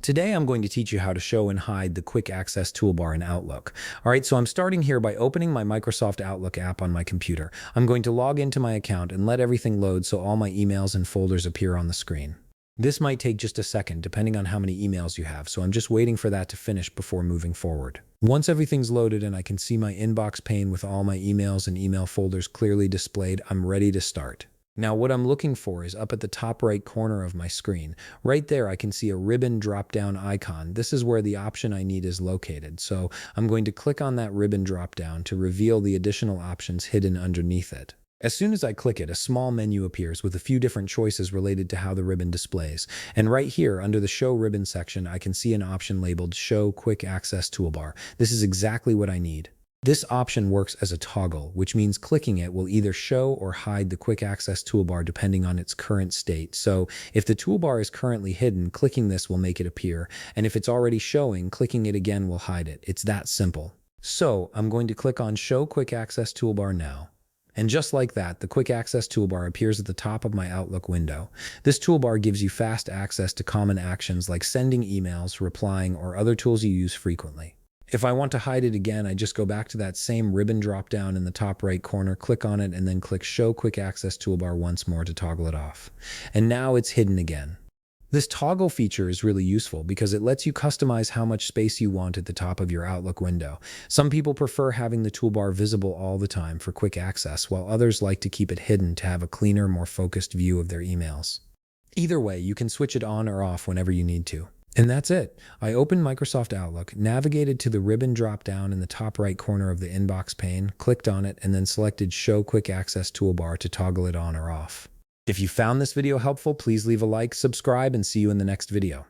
Today I'm going to teach you how to show and hide the quick access toolbar in Outlook. Alright, so I'm starting here by opening my Microsoft Outlook app on my computer. I'm going to log into my account and let everything load so all my emails and folders appear on the screen. This might take just a second depending on how many emails you have, so I'm just waiting for that to finish before moving forward. Once everything's loaded and I can see my inbox pane with all my emails and email folders clearly displayed, I'm ready to start. Now what I'm looking for is up at the top right corner of my screen. Right there I can see a ribbon drop-down icon. This is where the option I need is located. So I'm going to click on that ribbon drop-down to reveal the additional options hidden underneath it. As soon as I click it, a small menu appears with a few different choices related to how the ribbon displays. And right here, under the Show Ribbon section, I can see an option labeled Show Quick Access Toolbar. This is exactly what I need. This option works as a toggle, which means clicking it will either show or hide the quick access toolbar depending on its current state. So if the toolbar is currently hidden, clicking this will make it appear. And if it's already showing, clicking it again will hide it. It's that simple. So I'm going to click on Show Quick Access Toolbar now. And just like that, the Quick Access Toolbar appears at the top of my Outlook window. This toolbar gives you fast access to common actions like sending emails, replying, or other tools you use frequently. If I want to hide it again, I just go back to that same ribbon drop-down in the top right corner, click on it, and then click Show Quick Access Toolbar once more to toggle it off. And now it's hidden again. This toggle feature is really useful because it lets you customize how much space you want at the top of your Outlook window. Some people prefer having the toolbar visible all the time for quick access, while others like to keep it hidden to have a cleaner, more focused view of their emails. Either way, you can switch it on or off whenever you need to. And that's it. I opened Microsoft Outlook, navigated to the ribbon drop-down in the top right corner of the inbox pane, clicked on it, and then selected Show Quick Access Toolbar to toggle it on or off. If you found this video helpful, please leave a like, subscribe, and see you in the next video.